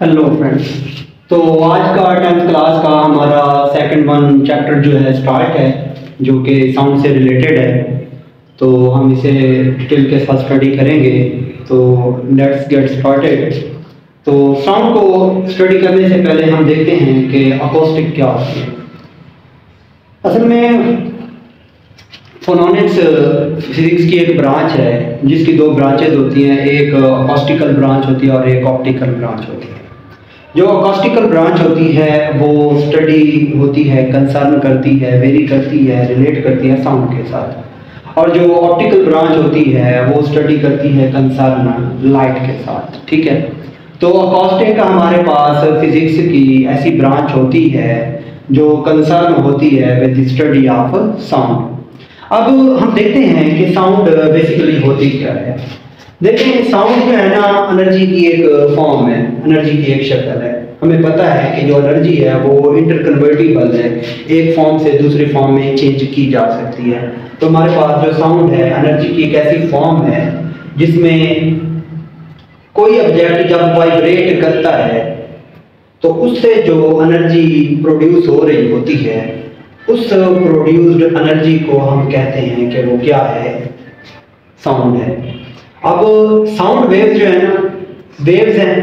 Hello friends. तो आज का 10th क्लास का हमारा सेकंड वन चैप्टर जो है स्टार्ट है, जो कि साउंड से रिलेटेड है। तो हम इसे डिटेल के साथ स्टडी करेंगे। तो लेट्स गेट स्टार्टेड। तो साउंड को स्टडी करने से पहले हम देखते हैं कि अकोस्टिक क्या होती है। असल में फोनोनिक्स फिजिक्स की एक ब्रांच है जिसकी दो ब्रांचेज होती हैं, एक अकॉस्टिकल ब्रांच होती है और एक ऑप्टिकल ब्रांच होती है। जो अकॉस्टिकल ब्रांच होती है वो स्टडी होती है, कंसर्न करती है, वेरी करती है, रिलेट करती है साउंड के साथ। और जो ऑप्टिकल ब्रांच होती है वो स्टडी करती है कंसर्न लाइट के साथ। ठीक है। तो अकॉस्टिक हमारे पास फिजिक्स की ऐसी ब्रांच होती है जो कंसर्न होती है विद स्टडी ऑफ साउंड। अब हम देखते हैं कि साउंड बेसिकली होती क्या है। देखिए, साउंड जो है ना एनर्जी की एक फॉर्म है, एनर्जी की एक शक्ल है। हमें पता है कि जो एनर्जी है वो इंटरकन्वर्टिबल है, एक फॉर्म से दूसरी फॉर्म में चेंज की जा सकती है। तो हमारे पास जो साउंड है एनर्जी की एक ऐसी फॉर्म है जिसमें कोई ऑब्जेक्ट जब वाइब्रेट करता है तो उससे जो एनर्जी प्रोड्यूस हो रही होती है, उस प्रोड्यूस्ड एनर्जी को हम कहते हैं कि वो क्या है, साउंड है। अब साउंड वेव्स जो है ना, वेव्स हैं,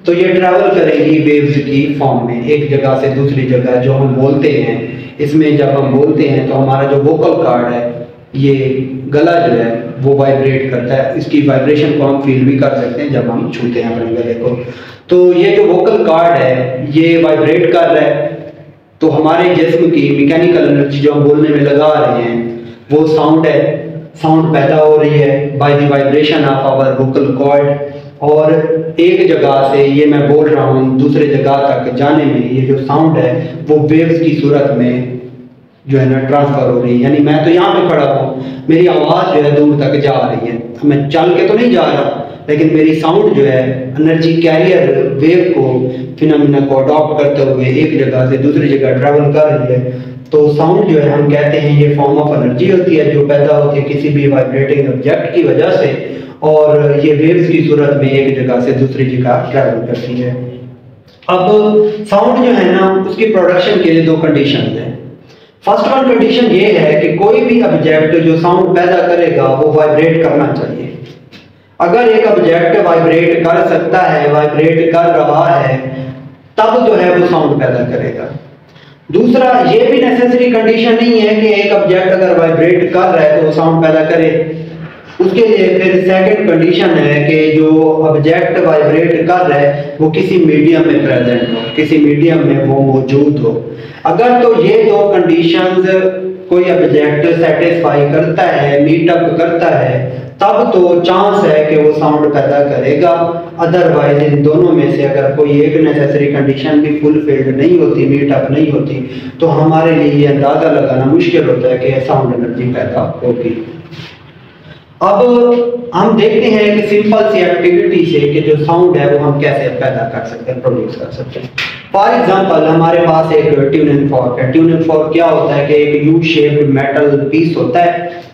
तो ये ट्रैवल करेंगी वेव्स की फॉर्म में एक जगह से दूसरी जगह। जो हम बोलते हैं, इसमें जब हम बोलते हैं तो हमारा जो वोकल कार्ड है, ये गला जो है वो वाइब्रेट करता है। इसकी वाइब्रेशन को हम फील भी कर सकते हैं जब हम छूते हैं अपने गले को। तो ये जो वोकल कार्ड है ये वाइब्रेट कर रहा है, तो हमारे जिस्म की मैकेनिकल एनर्जी जो हम बोलने में लगा रहे हैं वो साउंड है। साउंड पैदा हो रही है by the vibration of our vocal cord. और एक जगह से ये मैं बोल रहा हूँ दूसरे जगह तक जाने में ये जो साउंड है वो वेव्स की सूरत में जो है ना ट्रांसफर हो रही है। यानी मैं तो यहाँ पे खड़ा हूँ, मेरी आवाज़ जो है दूर तक जा रही है, मैं चल के तो नहीं जा रहा, लेकिन मेरी साउंड जो है एनर्जी कैरियर वेव को, फिनोमेना को अडॉप्ट करते हुए एक जगह से दूसरी जगह ट्रैवल कर रही है। तो साउंड जो है हम कहते हैं ये फॉर्म ऑफ एनर्जी होती है जो पैदा होती है किसी भी वाइब्रेटिंग ऑब्जेक्ट की वजह से, और ये वेव्स की सूरत में एक जगह से दूसरी जगह ट्रैवल करती है। अब साउंड जो है ना उसकी प्रोडक्शन के लिए दो कंडीशन हैं। फर्स्ट वन कंडीशन ये है कि कोई भी ऑब्जेक्ट जो साउंड पैदा करेगा वो वाइब्रेट करना चाहिए। अगर एक ऑब्जेक्ट वाइब्रेट कर सकता है, वाइब्रेट कर रहा है, तब जो है वो साउंड पैदा करेगा। दूसरा, ये भी नेसेसरी कंडीशन नहीं है कि एक ऑब्जेक्ट अगर वाइब्रेट कर रहा है तो वो साउंड पैदा करे। उसके लिए फिर सेकंड कंडीशन है कि जो ऑब्जेक्ट वाइब्रेट कर रहा है वो किसी मीडियम में प्रेजेंट हो, किसी मीडियम में वो मौजूद हो। अगर तो ये दो कंडीशंस कोई ऑब्जेक्ट सेटिस्फाई करता है, मीट अप करता है, तब तो चांस है कि वो साउंड पैदा करेगा। अदरवाइज इन दोनों में से अगर कोई एक नेसेसरी कंडीशन भी फुलफिल्ड नहीं होती, मीट अप नहीं होती, तो हमारे लिए ये अंदाजा लगाना मुश्किल होता है कि साउंड एनर्जी पैदा होगी। अब हम देखते हैं कि सिंपल सी एक्टिविटी से कि जो साउंड है वो हम कैसे पैदा कर सकते हैं, प्रोड्यूस कर सकते हैं। फॉर एग्जांपल हमारे पास एक ट्यूनिंग फॉर्क है। ट्यूनिंग फॉर्क क्या होता है कि एक यू शेप्ड मेटल पीस होता है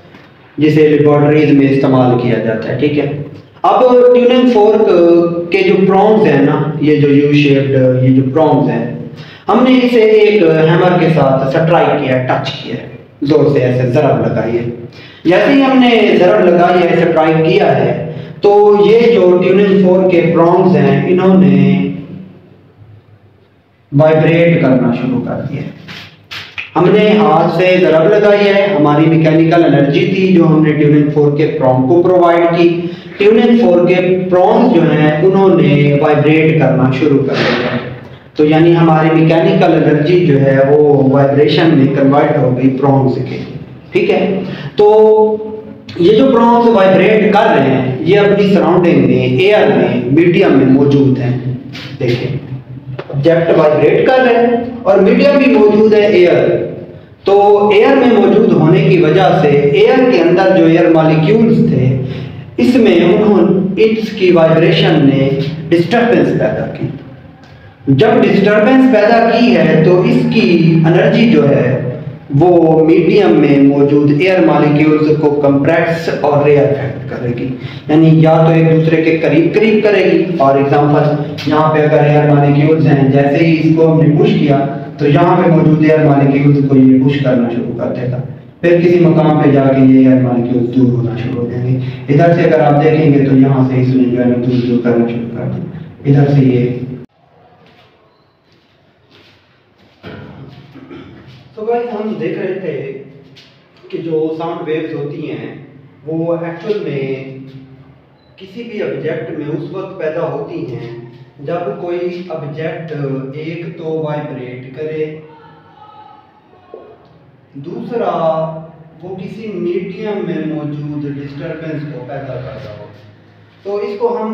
जिसे लेबोरेटरीज में इस्तेमाल किया जाता है। ठीक है। अब ट्यूनिंग फॉर्क के जो प्रॉन्ग्स हैं ना, ये जो यू शेप्ड ये जो प्रॉन्ग्स हैं, हमने इसे एक हैमर के साथ स्ट्राइक किया, टच किया, जोर से ऐसे ज़रब लगाई है। जैसे ही हमने ज़रब लगाई है, स्ट्राइक किया है, तो ये जो ट्यूनिंग फॉर्क के प्रॉन्ग्स हैं इन्होंने वाइब्रेट करना शुरू कर दिया। हमने हाथ से ज़रब लगाई है, हमारी मैकेनिकल एनर्जी थी जो हमने ट्यूनिंग फॉर्क के प्रॉन्ग को प्रोवाइड की। ट्यूनिंग फॉर्क के प्रॉन्ग्स जो हैं उन्होंने वाइब्रेट करना शुरू कर दिया। तो यानी हमारी मैकेनिकल एनर्जी जो है वो वाइब्रेशन में कन्वर्ट हो गई प्रॉन्ग्स के। ठीक है। तो ये जो प्रॉन्ग्स वाइब्रेट कर रहे हैं ये अपनी सराउंडिंग में, एयर में, मीडियम में मौजूद हैं। देखिए, ऑब्जेक्ट वाइब्रेट कर रहे हैं और मीडियम भी मौजूद है, एयर। तो एयर में मौजूद होने की वजह से एयर के अंदर जो एयर मॉलिक्यूल्स थे इसमें उन्होंने इसकी वाइब्रेशन ने डिस्टर्बेंस पैदा की। जब डिस्टर्बेंस पैदा की है तो इसकी एनर्जी जो है वो मीडियम में मौजूद एयर मॉलिक्यूल्स को कंप्रेस और रेयरफेक्ट करेगी, यानी या तो एक दूसरे के करीब करीब करेगी। फॉर एग्जांपल यहाँ पे अगर एयर मॉलिक्यूल्स हैं, जैसे ही इसको हमने पुश किया तो यहाँ पे मौजूद एयर मॉलिक्यूल्स को ये पुश करना शुरू कर देगा, फिर किसी मकाम पे जाके ये एयर मॉलिक्यूल्स दूर होना शुरू हो जाएंगे। इधर से अगर आप देखेंगे तो यहाँ से इसने जो है दूर दूर करना शुरू कर दिया, इधर से ये। तो गाइस हम देख रहे थे कि जो साउंड वेव्स होती हैं वो एक्चुअल में किसी भी ऑब्जेक्ट में उस वक्त पैदा होती हैं जब कोई ऑब्जेक्ट एक तो वाइब्रेट करे, दूसरा वो किसी मीडियम में मौजूद डिस्टरबेंस को पैदा कर रहा हो। तो इसको हम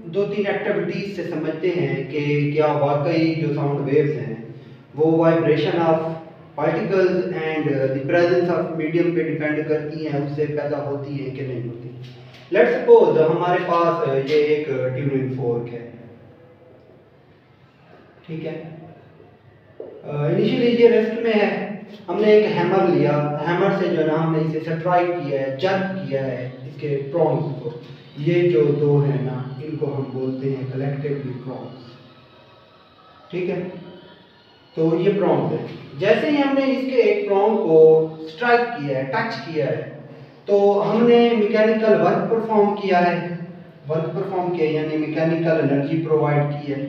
दो तीन एक्टिविटीज से समझते हैं कि क्या वाकई जो साउंड वेव्स हैं वो vibration of particles and the presence of medium पे डिपेंड करती हैं, उससे पैदा होती हैं कि नहीं होती। लेट्स सपोज हमारे पास ये एक ट्यूनिंग फोर्क है, ठीक है। इनिशियली ये रेस्ट में है, हमने एक हैमर लिया, हैमर से जो है ना हमने इसे स्ट्राइक किया है, जर्क किया है इसके प्रॉन्ग्स को। ये जो दो है ना इनको हम बोलते हैं कलेक्टिवली प्रॉन्ग्स, ठीक है। तो ये प्रॉन्ग है, जैसे ही हमने इसके एक प्रॉन्ग को स्ट्राइक किया है, टच किया है, तो हमने मैकेनिकल वर्क परफॉर्म किया है, वर्क परफॉर्म किया यानी मैकेनिकल एनर्जी प्रोवाइड की है।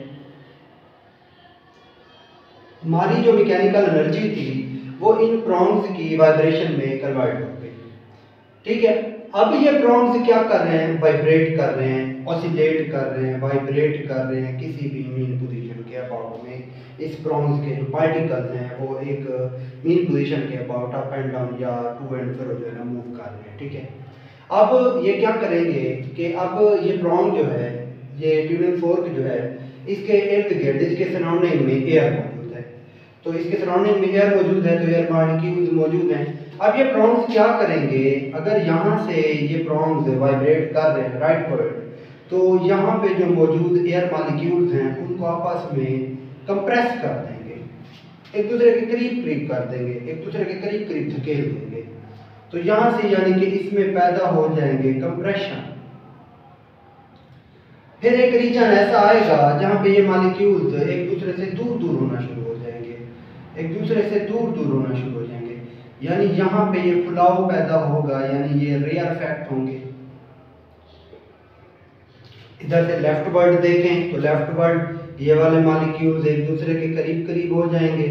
हमारी जो मैकेनिकल एनर्जी थी वो इन प्रॉन्ग्स की वाइब्रेशन में कन्वर्ट हो गई, ठीक है। अब ये प्रॉन्ग्स क्या कर रहे हैं, वाइब्रेट कर रहे हैं, ऑसिलेट कर रहे हैं, वाइब्रेट कर रहे हैं किसी भी मीन पोजीशन के अबाउट में। इस प्रॉन्ग्स के जो पार्टिकल्स हैं वो एक मीन पोजीशन के अबाउट अप एंड डाउन या टू एंड फ्रो जो है ना मूव कर रहे हैं, ठीक है। अब ये क्या करेंगे कि अब ये प्रॉन्ग जो है, ये ट्यूनिंग फोर्क जो है, इसके इर्द गिर्द इसके सराउंडिंग में एयर मौजूद है, तो इसके सराउंडिंग में एयर मौजूद है, तो एयर मॉलिक्यूल्स मौजूद हैं। अब ये प्रॉन्ग्स क्या करेंगे, अगर यहाँ से ये प्रॉन्ग्स वाइब्रेट कर रहे हैं राइटवर्ड, तो यहाँ पे जो मौजूद एयर मॉलिक्यूल्स हैं उनको आपस में कंप्रेस कर देंगे, एक दूसरे के करीब करीब कर देंगे, एक दूसरे के करीब करीब धकेल देंगे। तो यहाँ से यानी कि इसमें पैदा हो जाएंगे कंप्रेशन। फिर एक रीजन ऐसा आएगा जहाँ पे ये मॉलिक्यूल्स एक दूसरे से दूर दूर होना शुरू हो जाएंगे, एक दूसरे से दूर दूर होना शुरू हो जाएंगे, यानी यहाँ पे ये फुलाव पैदा होगा, यानी ये रेयरफेक्ट होंगे। इधर से लेफ्ट वर्ड देखें तो लेफ्ट वर्ड ये वाले मॉलिक्यूल्स एक दूसरे के करीब करीब हो जाएंगे,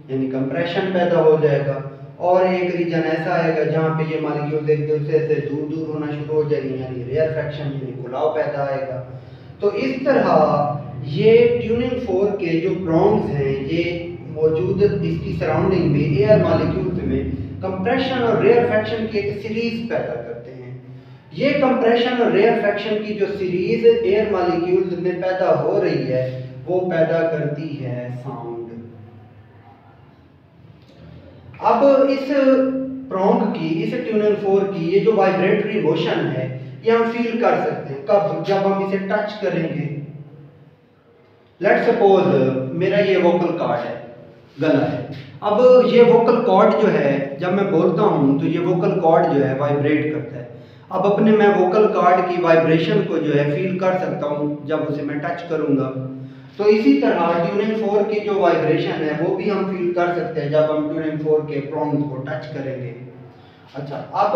यानी कंप्रेशन पैदा हो जाएगा। और एक रीजन ऐसा आएगा जहाँ पे ये मॉलिक्यूल्स एक दूसरे से दूर दूर होना शुरू हो जाएंगे, यानी रेयरफेक्शन यानी फुलाव पैदा आएगा। तो इस तरह ये ट्यूनिंग फोर्क के जो प्रॉन्ग्स हैं ये मौजूद इसकी सराउंडिंग में एयर मॉलिक्यूल्स में कंप्रेशन और रेयरफेक्शन की एक सीरीज पैदा करते हैं। ये कंप्रेशन और रेयरफेक्शन की जो सीरीज एयर मॉलिक्यूल्स में पैदा हो रही है वो पैदा करती है साउंड। अब इस प्रॉन्ग की, इस ट्यूनिंग फोर्क की ये जो वाइब्रेटरी मोशन है ये हम फील कर सकते हैं कब, जब हम इसे टच करेंगे। लेट्स सपोज मेरा ये वोकल कॉर्ड है, गला है। अब ये वोकल कॉर्ड जो है जब मैं बोलता हूँ तो ये वोकल कॉर्ड जो है वाइब्रेट करता है। अब अपने मैं वोकल कॉर्ड की वाइब्रेशन को जो है फील कर सकता हूँ जब उसे मैं टच करूँगा। तो इसी तरह ट्यूनिंग फोर्क की जो वाइब्रेशन है वो भी हम फील कर सकते हैं जब हम ट्यूनिंग फोर्क के प्रॉन्ग्स को टच करेंगे। अच्छा, अब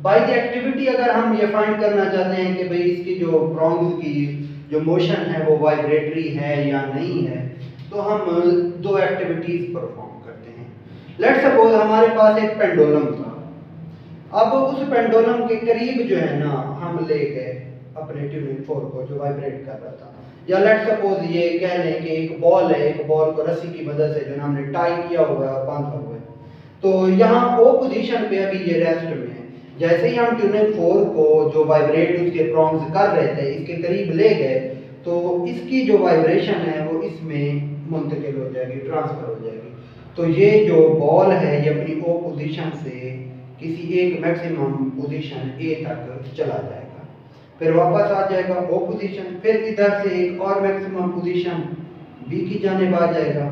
बाय द एक्टिविटी अगर हम ये फाइंड करना चाहते हैं कि भाई इसकी जो प्रॉन्ग्स की जो मोशन है वो वाइब्रेटरी है या नहीं है, तो हम दो एक्टिविटीज परफॉर्म करते हैं। लेट्स सपोज हमारे पास एक पेंडुलम था। अब उस पेंडुलम के करीब जो है ना हम ले गए अपने ट्यूनिंग फोर्क को जो वाइब्रेट कर रहा था, या लेट्स सपोज ये कह लें कि एक बॉल है, एक बॉल को रस्सी की मदद से जो हमने टाई किया हुआ है और बांधा हुआ है, तो यहाँ ओ पोजीशन पे अभी ये रेस्ट में है। जैसे ही हम ट्यूनिंग फोर्क को जो वाइब्रेट उसके प्रॉन्ग्स कर रहे थे इसके करीब ले गए, तो इसकी जो वाइब्रेशन है वो इसमें मुंतकिल हो जाएगी, ट्रांसफर हो जाएगी। तो ये जो बॉल है ये अपनी ओ पोजीशन से किसी एक मैक्सिमम पोजीशन ए तक चला जाएगा, फिर वापस आ जाएगा ओ पोजीशन, फिर इधर से एक और मैक्सिमम पोजीशन बी की जानिब आ जाएगा।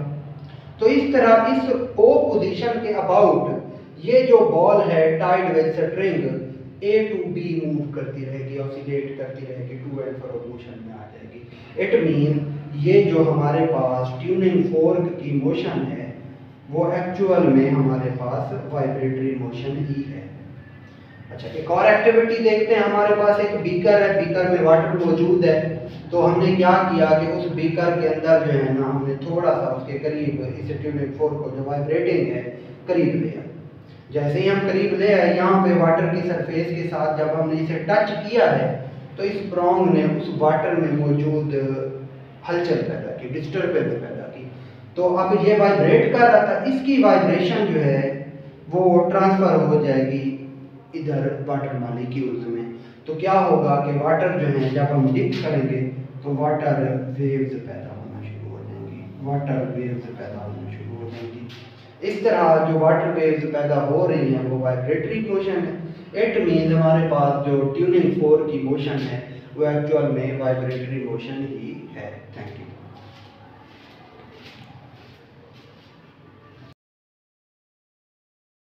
तो इस तरह इस ओ पोजीशन के अबाउट ये जो बॉल है tied with string A to B move करती रहेगी, ऑसिलेट करती रहेगी, टू एंड फ्रो मोशन में आ जाएगी। इट मीन ये जो हमारे पास ट्यूनिंग फोर्क की मोशन है वो एक्चुअल में हमारे पास वाइब्रेटरी मोशन ही है। अच्छा, एक और एक्टिविटी देखते हैं। हमारे पास एक बीकर है, बीकर में वाटर मौजूद है, तो हमने क्या किया कि उस बीकर के अंदर जो है ना हमने थोड़ा सा उसके करीब इस ट्यूनिंग फोर्क को जो वाइब्रेटिंग है करीब लिया। जैसे ही हम करीब ले आए, यहाँ पे वाटर की सरफेस के साथ जब हमने इसे टच किया है तो इस प्रोंग ने उस वाटर में मौजूद हलचल पैदा की, डिस्टर्बेंस पैदा की। तो अब ये वाइब्रेट कर रहा था, इसकी वाइब्रेशन जो है वो ट्रांसफर हो जाएगी इधर वाटर मॉलिक्यूल्स में। तो क्या होगा कि वाटर जो है जब हम डिप करेंगे तो वाटर वेव्स पैदा होना शुरू हो जाएंगी, वाटर वेव्स पैदा होना शुरू हो जाएंगी। इस तरह जो वाटर वेव्स पैदा हो रही हैं वो वाइब्रेटरी मोशन है। इट मीन्स हमारे पास जो ट्यूनिंग फोर्क की मोशन है वो एक्चुअल में वाइब्रेटरी मोशन ही है। Thank you.